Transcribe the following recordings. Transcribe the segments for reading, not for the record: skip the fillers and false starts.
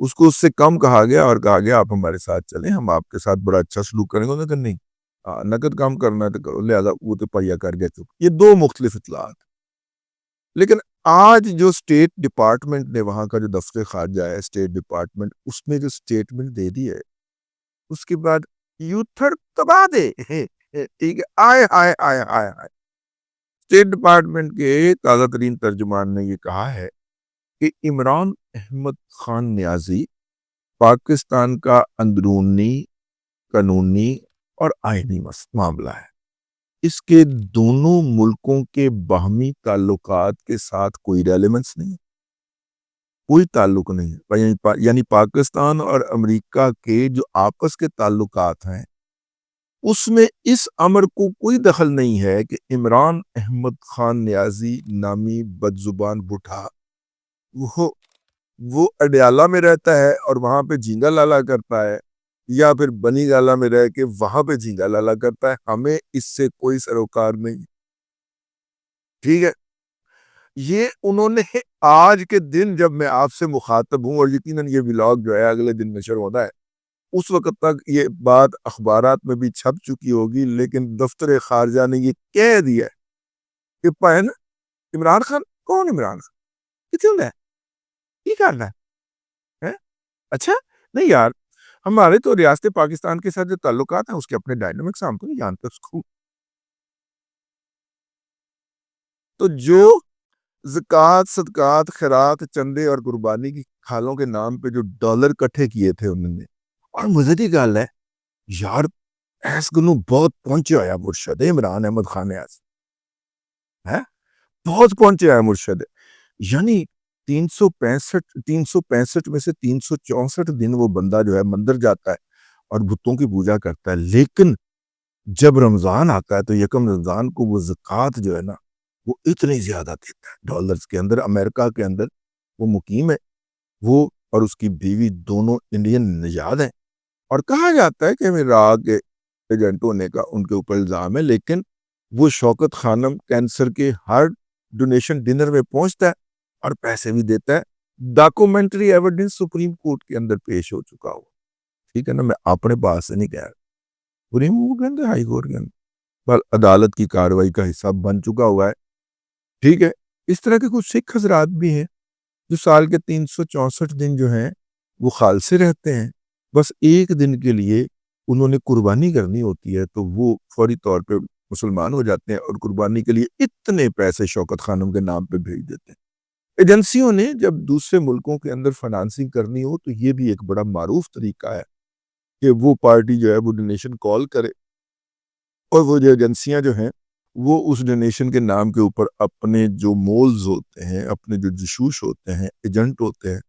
اس کو اس سے کم کہا گیا اور کہا گیا آپ ہمارے ساتھ چلیں، ہم آپ کے ساتھ بڑا اچھا سلوک کریں گے. انہوں نے کہا نہیں، نقد کام کرنا ہے تو کرو، لہذا وہ تو پہیا کر گیا. چپ. یہ دو مختلف اطلاعات. لیکن آج جو اسٹیٹ ڈپارٹمنٹ نے وہاں کا جو دفتر خارجہ ہے اسٹیٹ ڈپارٹمنٹ، اس نے جو اسٹیٹمنٹ دے دی ہے اس کے بعد یوتھر تباہ دے. ٹھیک ہے. آئے آئے آئے آئے آئے. اسٹیٹ ڈپارٹمنٹ کے تازہ ترین ترجمان نے یہ کہا ہے کہ عمران احمد خان نیازی پاکستان کا اندرونی، قانونی اور آئینی معاملہ ہے. اس کے دونوں ملکوں کے باہمی تعلقات کے ساتھ کوئی ریلیونس نہیں، کوئی تعلق نہیں ہے. یعنی پاکستان اور امریکہ کے جو آپس کے تعلقات ہیں اس میں اس امر کو کوئی دخل نہیں ہے کہ عمران احمد خان نیازی نامی بدزبان بٹھا وہ اڈیالہ میں رہتا ہے اور وہاں پہ جھینگا لالا کرتا ہے، یا پھر بنی گالا میں رہ کے وہاں پہ جھینگا لالا کرتا ہے. ہمیں اس سے کوئی سروکار نہیں. ٹھیک ہے. یہ انہوں نے آج کے دن جب میں آپ سے مخاطب ہوں، اور یقیناً یہ ولاگ جو ہے اگلے دن نشر ہوتا ہے، اس وقت تک یہ بات اخبارات میں بھی چھپ چکی ہوگی، لیکن دفتر خارجہ نے یہ کہہ دیا کہ پہن عمران خان کون؟ عمران خان کتنے ہے؟ یہ کرنا ہے؟ اچھا نہیں یار، ہمارے تو ریاست پاکستان کے ساتھ جو تعلقات ہیں اس کے اپنے ڈائنامکس ہم تو نہیں جانتے اس کو. تو جو زکوٰۃ، صدقات، خیرات، چندے اور قربانی کی کھالوں کے نام پہ جو ڈالر کٹھے کیے تھے انہوں نے، اور مزیدی گل ہے یار ایس گنو بہت پہنچے ہویا مرشد عمران احمد خان نیازی ہے، بہت پہنچے ہویا مرشد. یعنی 365 میں سے 364 دن وہ بندہ جو ہے مندر جاتا ہے اور بتوں کی پوجا کرتا ہے، لیکن جب رمضان آتا ہے تو یکم رمضان کو وہ زکوٰۃ جو ہے نا وہ اتنی زیادہ دیتا ہے. ڈالرز کے اندر، امریکہ کے اندر وہ مقیم ہے، وہ اور اس کی بیوی دونوں انڈین نژاد ہیں، اور کہا جاتا ہے کہ عراق کے ایجنٹ ہونے کا ان کے اوپر الزام ہے. لیکن وہ شوکت خانم کینسر کے ہر ڈونیشن ڈنر میں پہنچتا ہے اور پیسے بھی دیتا ہے. ڈاکومنٹری ایویڈنس سپریم کورٹ کے اندر پیش ہو چکا ہو. ٹھیک ہے نا، میں اپنے پاس سے نہیں کہہ رہا، سپریم کورٹ کے اندر، ہائی کورٹ کے اندر، پر عدالت کی کارروائی کا حصہ بن چکا ہوا ہے. ٹھیک ہے. اس طرح کے کچھ سکھ حضرات بھی ہیں جو سال کے 364 دن جو ہیں وہ خالصے رہتے ہیں، بس ایک دن کے لیے انہوں نے قربانی کرنی ہوتی ہے تو وہ فوری طور پہ مسلمان ہو جاتے ہیں اور قربانی کے لیے اتنے پیسے شوکت خانم کے نام پہ بھیج دیتے ہیں. ایجنسیوں نے جب دوسرے ملکوں کے اندر فنانسنگ کرنی ہو تو یہ بھی ایک بڑا معروف طریقہ ہے کہ وہ پارٹی جو ہے وہ ڈونیشن کال کرے، اور وہ جو ایجنسیاں جو ہیں وہ اس ڈونیشن کے نام کے اوپر اپنے جو مولز ہوتے ہیں، اپنے جو جشوش ہوتے ہیں، ایجنٹ ہوتے ہیں،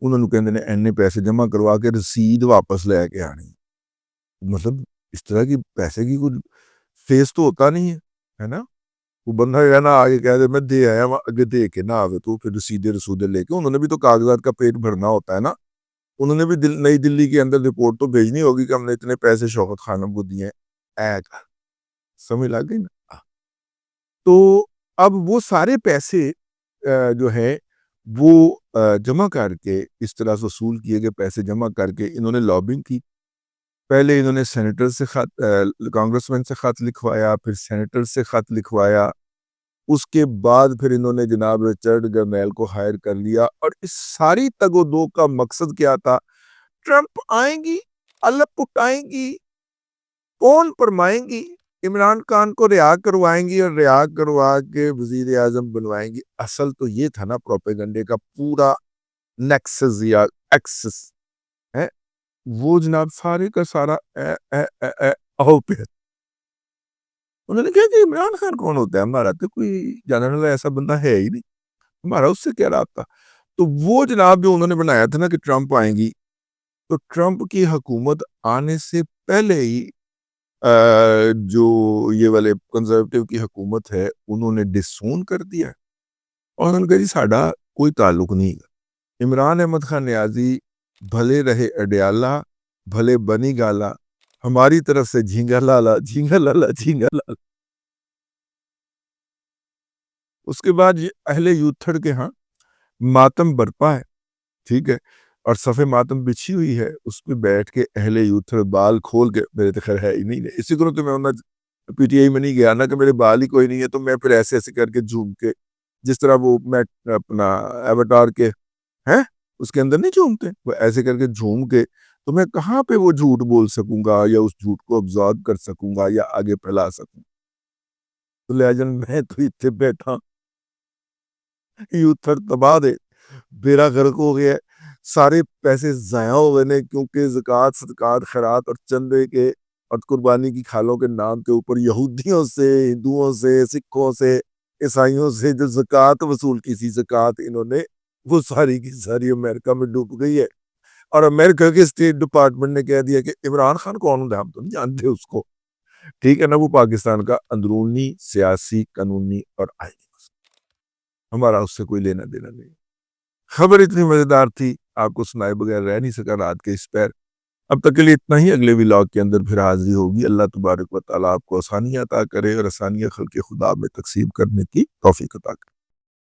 انہوں نے کہتے ہیں اینے پیسے جمع کروا کے رسید واپس لے کے آنی. مطلب اس طرح کی پیسے کی کوئی فیس تو ہوتا نہیں ہے نا. وہ بندہ ہے نا آگے کہہ دے میں دے آیا، آگے دے کے نہ آوے تو پھر رسودے لے کے، انہوں نے بھی تو کاغذات کا پیٹ بھرنا ہوتا ہے نا. انہوں نے بھی نئی دلی کے اندر رپورٹ تو بھیجنی ہوگی کہ ہم نے اتنے پیسے شوکت خانم کو دیے ہیں. سمجھ لگ گئی نا. تو اب وہ سارے پیسے جو ہے وہ جمع کر کے، اس طرح سے وصول کیے گئے پیسے جمع کر کے انہوں نے لابنگ کی. پہلے انہوں نے سینیٹر سے خط، کانگریس مین سے خط لکھوایا، پھر سینیٹر سے خط لکھوایا، اس کے بعد پھر انہوں نے جناب رچرڈ گرنیل کو ہائر کر لیا. اور اس ساری تگ و دو کا مقصد کیا تھا؟ ٹرمپ آئیں گی، اللہ پٹائیں گی، کون فرمائیں گی، عمران خان کو رہا کروائیں گی اور رہا کروا کے وزیر اعظم بنوائیں گی. اصل تو یہ تھا نا پروپیگنڈے کا پورا نیکسس یا ایکسس ہے، وہ جناب سارے کا سارا پہ. انہوں نے کہا کہ عمران خان کون ہوتا ہے؟ ہمارا تو کوئی جاننے والا ایسا بندہ ہے ہی نہیں، ہمارا اس سے کیا رابطہ. تو وہ جناب جو انہوں نے بنایا تھا نا کہ ٹرمپ آئیں گی، تو ٹرمپ کی حکومت آنے سے پہلے ہی جو یہ والے کنزرویٹو کی حکومت ہے انہوں نے ڈسون کر دیا، اور انہوں نے کہا جی ساڈا کوئی تعلق نہیں. عمران احمد خان نیازی بھلے رہے اڈیالہ، بھلے بنی گالا، ہماری طرف سے جھینگا لالا جھینگا لالا جھینگا لالا. اس کے بعد اہل یوتھڑ کے ہاں ماتم برپا ہے. ٹھیک ہے. اور صف ماتم بچھی ہوئی ہے، اس پہ بیٹھ کے اہل یوتھ بال کھول کے، میرے تو خیر ہے ہی نہیں، اسی طرح تو میں انہیں پی ٹی آئی میں نہیں گیا نا کہ میرے بال ہی کوئی نہیں ہے، تو میں پھر ایسے ایسے کر کے جھوم کے، جس طرح وہ میں اپنا ایواتار کے ہیں اس کے اندر نہیں جھومتے، وہ ایسے کر کے جھوم کے، تو میں کہاں پہ وہ جھوٹ بول سکوں گا یا اس جھوٹ کو ابزارب کر سکوں گا یا آگے پھیلا سکوں. تو لیجن میں تو اتنے بیٹھا یوتھر تباہ دے، بیڑا غرق ہو گیا ہے، سارے پیسے ضائع ہو گئے نے، کیونکہ زکوٰۃ صدقات خیرات اور چندے کے اور قربانی کی کھالوں کے نام کے اوپر یہودیوں سے، ہندوؤں سے، سکھوں سے، عیسائیوں سے جو زکوٰۃ وصول کی تھی، زکوٰۃ انہوں نے وہ ساری کی ساری امریکہ میں ڈوب گئی ہے. اور امریکہ کے اسٹیٹ ڈپارٹمنٹ نے کہہ دیا کہ عمران خان کون ہوتا ہے، ہم تو نہیں جانتے اس کو. ٹھیک ہے نا، وہ پاکستان کا اندرونی سیاسی قانونی اور آئینی مسئلہ، ہمارا اس سے کوئی لینا دینا نہیں. خبر اتنی مزیدار تھی، آپ کو سنائے بغیر رہ نہیں سکا رات کے اس پیر. اب تک کے لیے اتنا ہی، اگلے ولاگ کے اندر پھر حاضری ہوگی. اللہ تبارک و تعالیٰ آپ کو آسانیاں عطا کرے اور آسانیاں خلق خدا میں تقسیم کرنے کی توفیق عطا کرے.